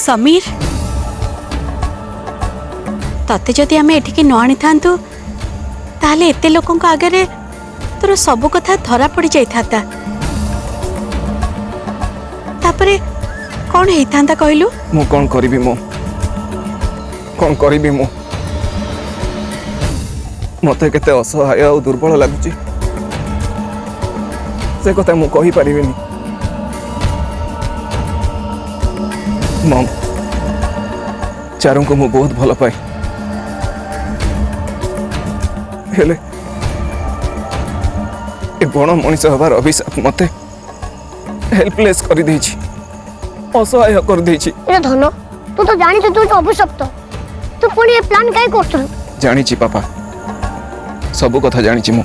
समीर तते जदि आम एठिकी न आनी था ताहले एते लोकों का आगे तोर सब कथा धरा पड़ जाता तापरे कौन होता कहलु मु कौन करी मु मते केते असहाय और दुर्बल लगुच से कथा मु कहि परिबिनी मम चारों को मु बहुत भल पाए हेले ए बण मनीष हबार अभिशाप मते हेल्पलेस कर देछि असहाय कर देछि ए धन तू तो जानि तू तो अभिशप्त तू पुणी ए प्लान काई करथु जानि छी पापा सब कथा जानि छी मु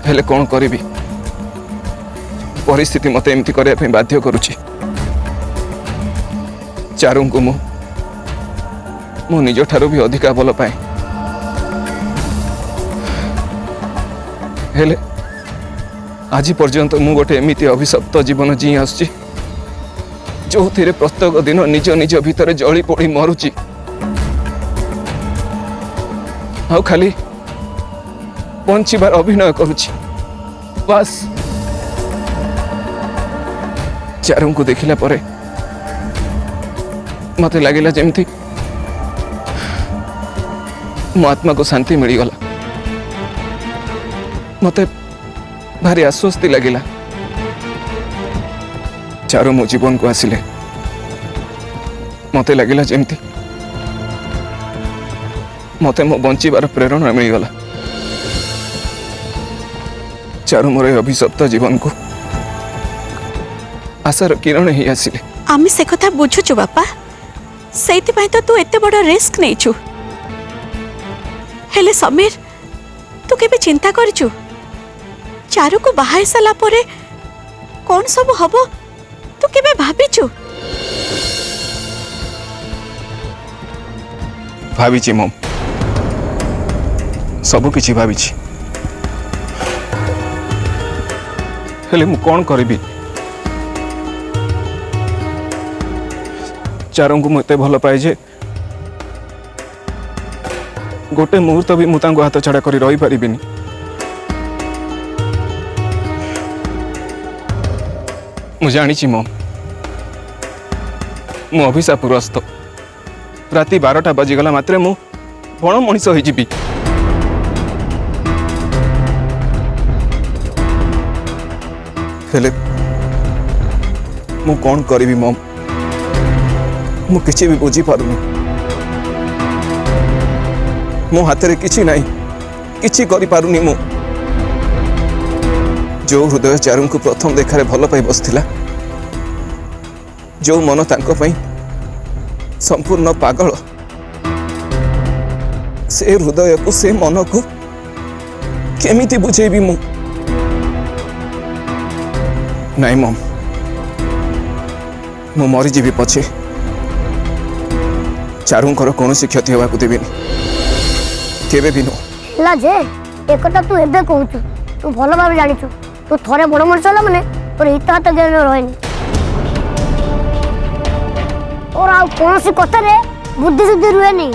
हेले कोन करबी परिस्थिति मते एमती करे पे बाध्य करूछि चारों को मु निज ठारू भी अधिका भल पाए हेले आज पर्यंत मु गोटे एमिति अभिशप्त जीवन जी आसुछि जो थिरे प्रत्येक दिन निज निज भितर जली पोड़ी मरुछि आउ खाली बंचिबार अभिनय करुछि बस चारों को देखिला परे मते लागिला जेमती मो आत्मा को शांति मिलगला मते भारी आश्वस्ति लगिला चारों मो जीवन को आसिले मते लगिला जेमती मते मो बंचिबार प्रेरणा मिलगला चारों मोर अभिशप्त जीवन को आशार किरण ही आसिले आमी से कथा बुझुचु बापा सेति पय तो तू एते बड़ रिस्क नेछु हेले समीर तू केबे चिंता करछु चारू को बाहाई साला परे कौन सब हबो तू केबे भाबिछु भाबिछि मम सब किछि भाबिछि हेले मु कोन करबी चारों को मते भल पाए जे गोटे मुहूर्त भी मु तांको हाथ छाड़ा करी रही परिबिनी मु जानी मो मु अभिशापग्रस्त राति 12टा बजीगला मात्रे मु बण मनीष हो जीवी हेले मु कौन करी मम मु किसी भी बुझी पारुनी मो हाथ रे किछि नाही किछि करि पारुनी मु जो हृदय चारों को प्रथम देखारे भल पाई बसथिला जो मन तांको पई संपूर्ण पागल से हृदय को से मन को केमिति बुझेबी मु नहीं मम मु मरी जीवी पछे चारुंकर कौन क्षति होगा देविनी केबे भी नो ला जे एकटा तू एबे कहूचु तू भल भाव जानिचु तू थरे बड़ मଣିଷ होला माने तोर हित हात ज्ञान रहनी और आ कौन सी कथा रे बुद्धि शुद्धि रुएनी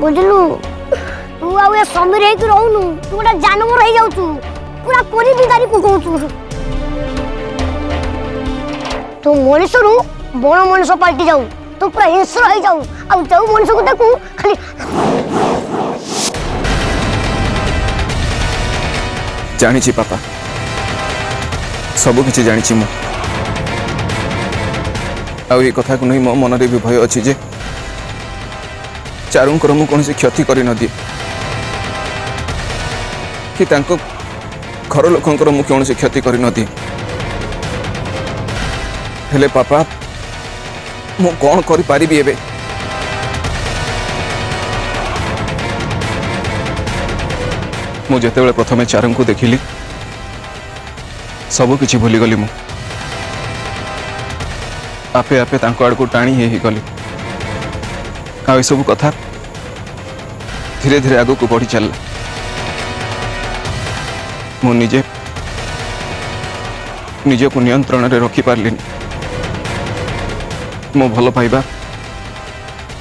बुझलु तू आ ए समीर हेक रहउनु तू गोटा जानवर हे जाउचु पूरा कोरी बिगारी को कहूचु तू मଣିଷ रु बड़ मଣିଷ पाल्टी जाऊ तू पूरा हिंस्र हो जाऊ आ जाऊ मଣିଷ को देखू खाली जानी छी पापा सब किछि जानी छी मु आ ये कथा को नहीं मो मन रे भी भय अछि जे चारुंकर मु कोन से क्षति करि न दिए कि तांको घर लोकंकर मु कोन से क्षति करि न दिए हेले पापा मु कौन करि पारिबी एबे मु जेतेबेले प्रथमे चारुं को देखिली सब किछि भूली गली मु आपे आपे तांको आड़ को टाणी हे गली आ ए सब कथा धीरे धीरे आगो को बढ़ी चलला मु निजे को नियंत्रण रे रखी पारलिनी मो भल पाइबा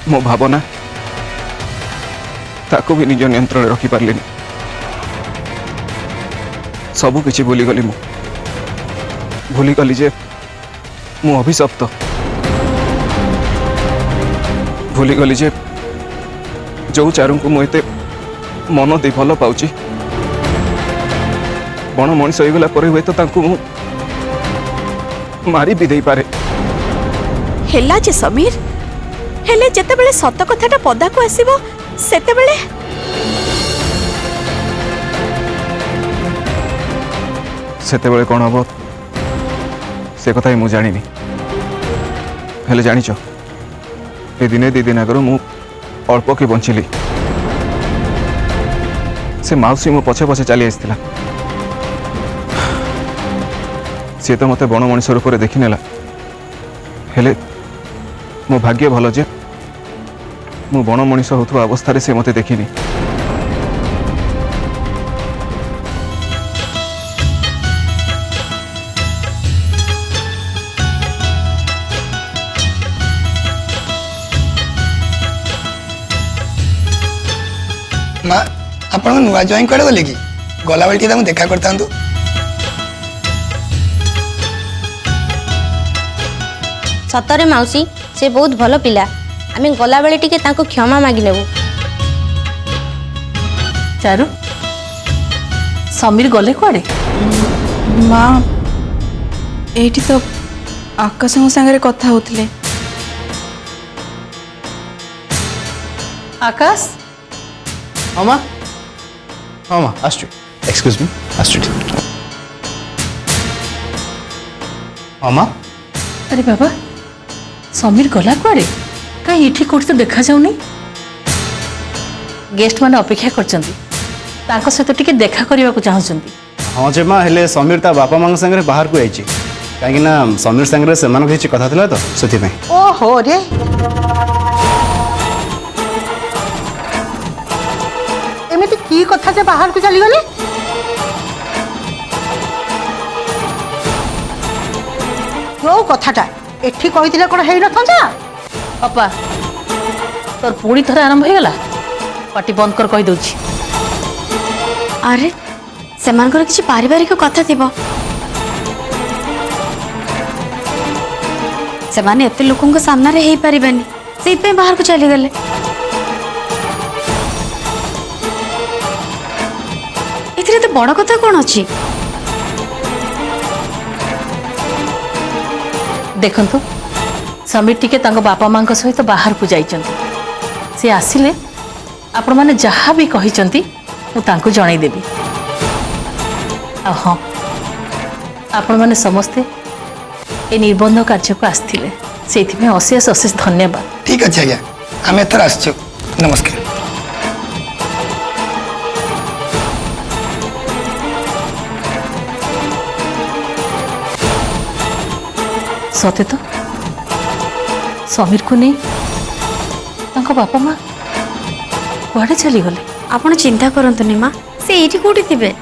मो भावना ताको भी निज नियंत्रण रखी पारलिनी सबु किछि भूलीगली मु भूलीगली जे मु अभिशप्त भूलीगली जे जो चारू को मुझे मन दे भल पाऊँ बण मनीष होगला हुए तो मु मारी भी दे पारे हेला जे समीर हेले जेतेबेले सत कथाटा पदा को आसीबो सेतेबेले सेतेबेले कौन हम से कथा मु जानी हेले जानिच ए दिने दी दिन आगर मु अल्प के बंचिली से माउसी मो पछे पछे चली आसला सी तो मत बण मनीष रूप देखी नेला हेले मो भाग्य भल जे मु बण मनीष होता अवस्था से मत देखिनी माँ आप नुआ ज्वाइन कड़े गले कि गला बेल टी देखा करता सतरे माउसी से बहुत भल पिला आम गला बेले टिके तांको क्षमा मागी नेबू चारू समीर गले कुआडे माँ एठी तो आकाश सागर कथा होतले आकाश हाँ माँ आसु एक्सक्यूज मी आसु हाँ माँ अरे बाबा समीर गला कुआडे कहीं एठी कोठी तो देखा जाउनी गेस्ट माने अपेक्षा करचंती तांको सहित टिके देखा करबा को चाहउचंती हाँ जे माँ हेले समीर ता बापा माँ संगे बाहर को आइछि कहीं ना समीर संगे से किसी कथा थिला तो से ओहो रे एमिति की कथा जे बाहर को चली गले जो कथाटा एठी कहिथिले कोन हेइ नथंता अपा तोर पूरी थरा आरंभ हो गला पार्टी बंद कर कहि दोछि अरे सेमानकर किछि पारिवारिक कथा थिबो सेमाने एते लोकन को सामना रे हेइ परिबानी सेइ पे बाहर को चली गले इथरे तो बड़ कथा कोन अछि देखंतु समीर टिके तांको बापा मां को सहित बाहर को जाइचंती से आसिले आपण माने जहाँ भी कहिचंती मु तांको जणाई देबी आ हाँ आपण माने समस्ते ए निबंध कार्य को आस्थिले सेथि में अशेष अशेष धन्यवाद ठीक अच्छे आज्ञा आम एथर आसचु नमस्कार सते तो समीर को नहीं तांको बापा माँ कुआडे चली गले आपण चिंता करंतुनी माँ से एठी कोठी थिबे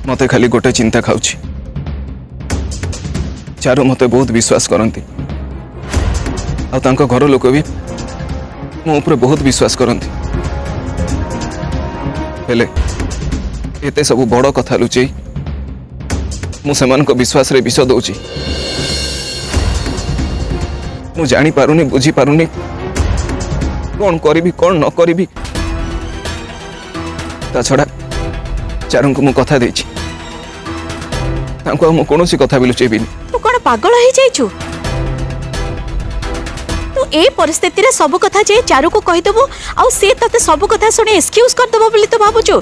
मते खाली गोटे चिंता खाऊची चारू मते बहुत विश्वास करती घर लोक भी मो ऊपर बहुत विश्वास करती हेले एते सब बड़ कथा लुचई मु विश्वास रे विष दउची मु जानी पारुनी बुझी पारुनी कौन करी कौन न करी ता छड़ा चारू को मु कथा देछि तांको मु कोनोसी कथा भी लुचेबिनी तू कौन पागल हो जाइछु तू ए परिस्थिति रे सब कथा जे चारू को कहि देबो आ से तते सब कथा सुने एक्सक्यूज कर देबो बोली तो भाबुछु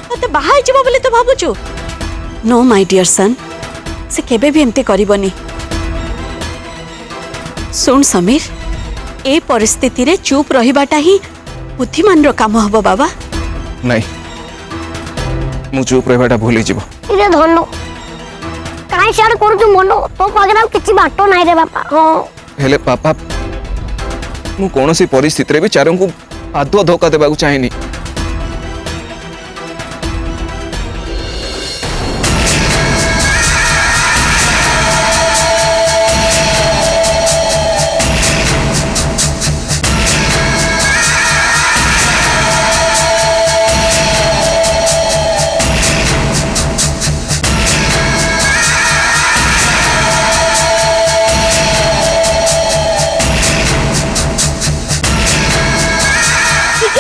तते बाहर जीवो बोली तो भाबुछु नो माय डियर सन से केबे भी एमते करिवनी सुन समीर ए परिस्थिति रे चुप रहिबाटा ही बुद्धिमान रो काम हबो बाबा नहीं मु चुप रहा भूल ही रे धन काई सियाड़ करू मन तो पाखे आ किसी बाट ना रे बापा हाँ हेले पापा मु कौन सी परिस्थिति भी चारों को आदुआ धोखा देवाक चाहिए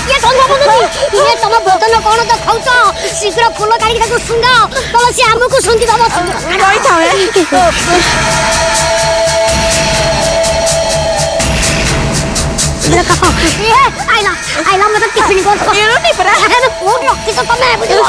ये तुम बर्तन कौन तो खाऊ शीघ्र फूल काढ़ी सुंगाओ तुम सी आमको सुंगी दब रही था आइला आइला मतलब टिफिन कर ये नहीं परा अरे कोड रखी तो तुम्हें बुझो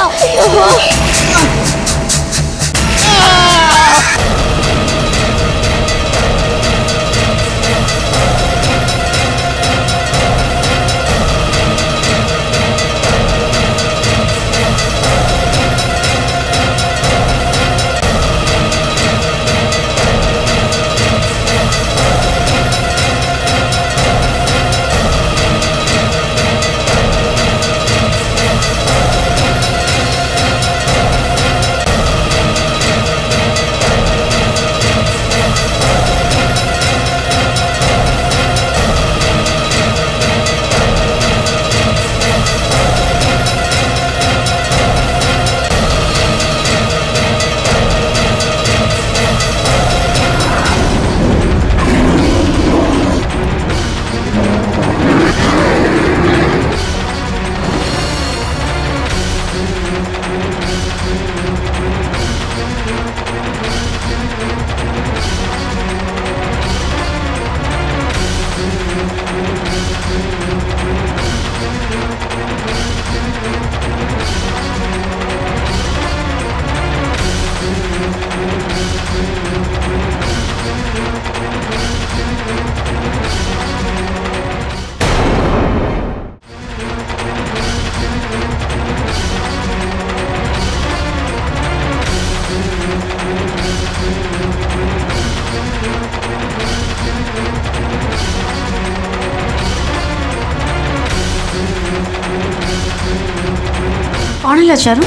कौन है चारू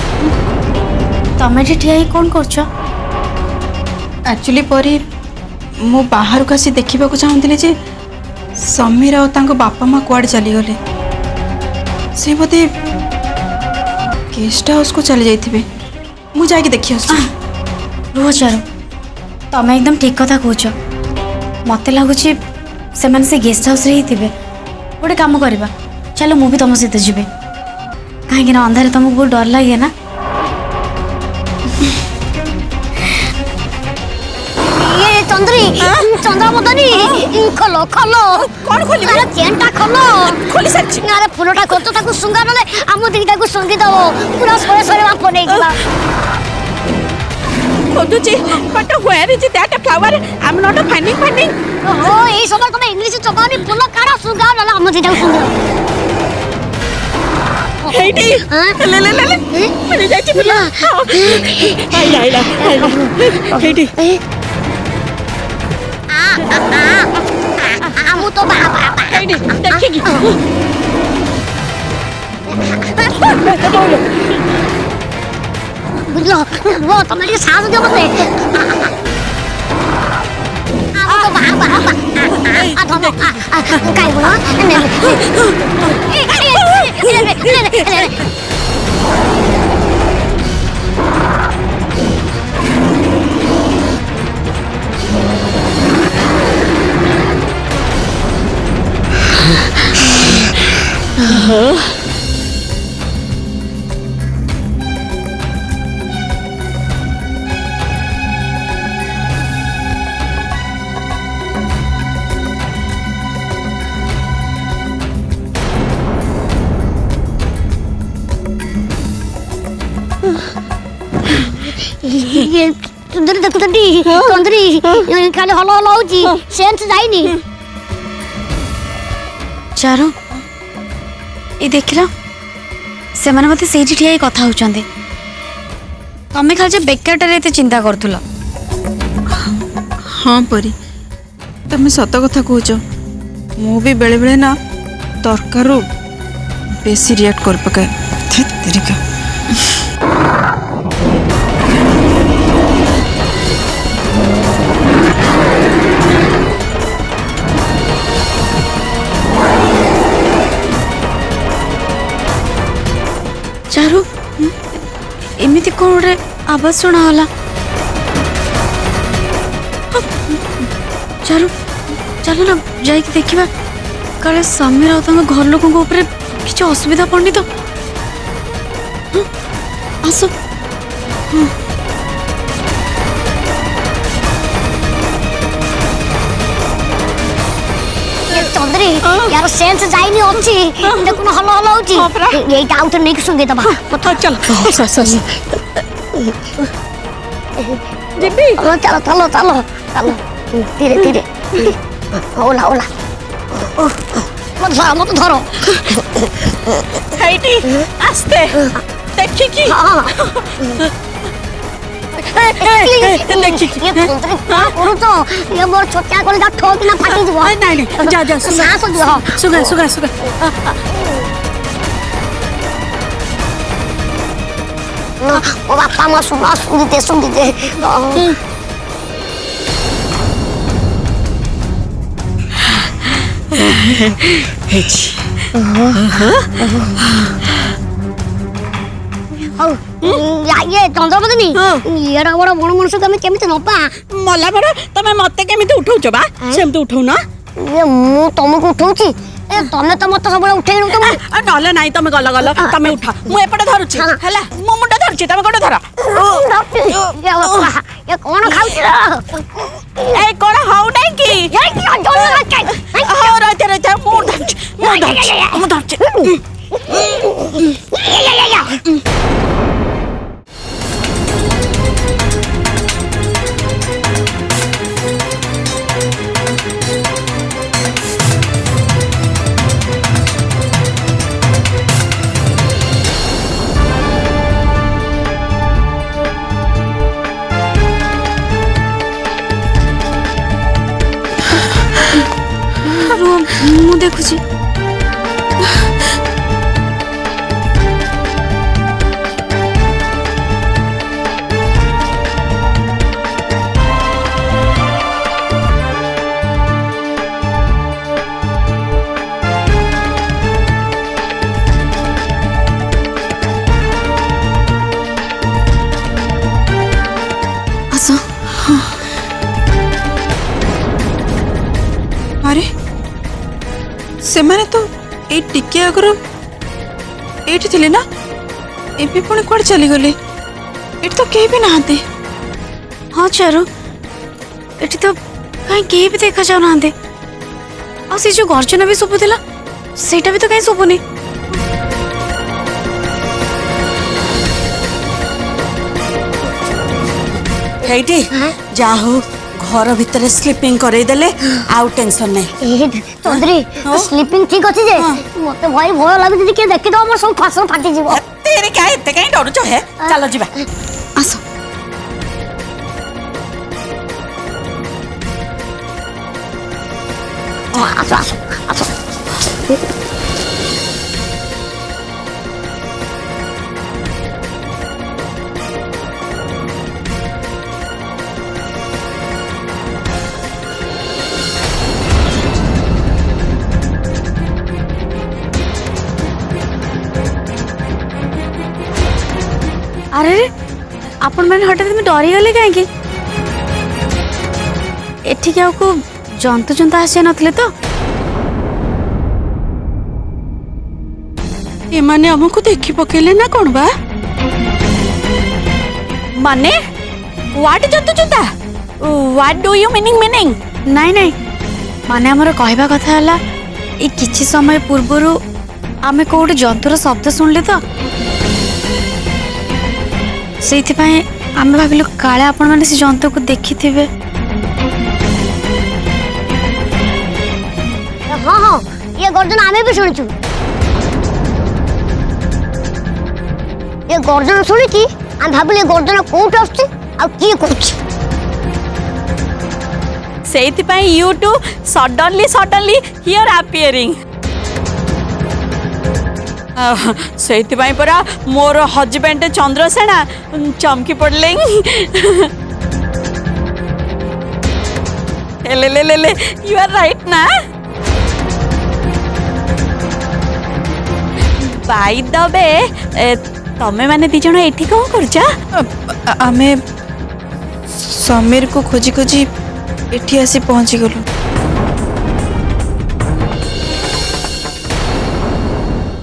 तमें ठिया कौन कर एक्चुअली परी मु बाहर को आसी देखा चाहूली जे समीर और तांको बापा माँ कुआड़े चलीगले से बोधे गेस्ट हाउस को चली जाइए मुझे जाके देखी रुह चारू तमें एकदम ठीक कथा कौच मत लगुच से गेस्ट हाउस रे ही थे गोटे कम करवा चलो मु भी तुम सहित जी कहीं अंधारे तुमको बहुत डर लगे ना ये चंद्री चंद्रमदनी खोलो खोलो कौन खोली अरे चेनटा खोलो खोली सारी अरे फूलटा खोलतो ताकू सुंगा नले आम दिटा को सुंगी दबो पूरा सोरे सोरे बाप नै दिबा खोदुची but where is that flower I am not finding ओ ए समय तुम इंग्लिश चबानी फूल काढा सुंगा नले आम दिटा को सुंगी हेटी ले ले ले ले मैंने जाती फूल आइला आइला हेटी आम तो बाबा हेटी देखिए बुझलो वो तुम्हारी सास जो मत आम तो बाबा आ धम काई बोला ये सुंदरी देखुंती सुंदरी खाली हलो हलो होची सेंस जाइनी चारू ये देख लो ସେମାନେ ମୋତେ ସେଇଠି ଠିଆ ହେଇ କଥା ହେଉଛନ୍ତି। ତମେ ଖାଲି ଯେ ବେକାରଟାରେ ଏତେ ଚିନ୍ତା କରୁଥିଲ। हाँ परी तमें सत कथा कौच मु भी बेले बेले ना दरकार बेसी रिएक्ट कर पकाए तेरिका चारू एमती कौन गोटे आवाज शुणाला। चारू चलो ना जाइए देखा काले समीर और घर लोगों ऊपर किसी असुविधा पड़नी तो। आस चंद्री यार सेंस जाइनी अच्छी देखुन हल हल होची एटा आउट नेक सुंगे दबा चल जिबी चलो चलो चलो चलो धीरे धीरे ओला ओला मत धरो हैटी आस्ते देखी की हां देखी की ये चंद्री करू तो ये मोर छोटिया कोन जा ठोक ना फाटी जीव नहीं जा जा सांस दियो सुगा सुगा सुगा ओ बापा मा सुन दे ये चंद्रपदनी ये बड़ बड़ मनुष्य तुम केमी नपा मला बड़ तमे मते केमिति उठौछ बा सेमति उठौ ना ये मु तुमको उठाऊची ए तने तो मत सब उठेई न तुम नले नाही तमे गल गल तमे उठा मु एपटे धरुची हला मु मुंडा धरुची तमे कोडे धरा ये कौन खाउची ए कोन हाउ नाही की ये की अंजल लगे हो रहते रहते मु धरुची मु देखुची आस अरे से माने तो ए टिके आगर एठी थिले ना एबे पुणी कुआडे चली गले एठी तो केही भी नहाते हाँ चारू एटी तो कहीं केही भी देखा जाऊ नांदे आ से जो गर्जना भी सुबुदिला सेटा भी तो कहीं सुबुनी हैटी जाहु घर भितर स्लीपिंग करे देले आउ टेंशन नहीं चंद्री स्लीपिंग ठीक अछि जे मते भय भय लागु जे के देखि दो हमर सब फसल फाटी जीव तेरे क्या एते कहीं डरुच है चलो जीवा आस आसो आसो आसो अरे आपण मैंने हठात में डरी गले कहीं एठी क्या को जंतु जंतु आसे नथले तो ए माने हमको देखि पकेले ना कोन बा माने व्हाट जंतु जंता व्हाट डू यू मीनिंग नाई नाई माने हमर कहबा कथा हला ए किछि समय पूर्वरु आमे कोड जंतुर शब्द सुनले तो सेइथिपाई आमे भाबिलु काळे आपण माने से जंतु को देखिथिबे हाँ हाँ ये गर्जन आमे भी सुनिछु ଏ ଗର୍ଜନ ଶୁଣିକି ଆମେ ଭାବିଲେ ଗର୍ଜନ କୋଉଠୁ ଆସୁଛି ଆଉ କିଏ କରୁଛି। ସେଇଥିପାଇଁ ୟୁ ଟୁ ସଡନଲି ହିୟର ଆପିୟରିଂ। ସେଇଥିପାଇଁ ପରା ମୋର ହଜବେଣ୍ଡ ଚନ୍ଦ୍ରସେନା ଚମକି ପଡିଲେ। ଲେ ୟୁ ଆର୍ ରାଇଟ୍ ନା। ବାଇ ଦ वे ତମେ ମାନେ ଦି ଜଣ ଏଠି କଣ କରୁଛ? ଆମେ ସମୀର को खोजी खोजी एठी आसी पहुँची गलु।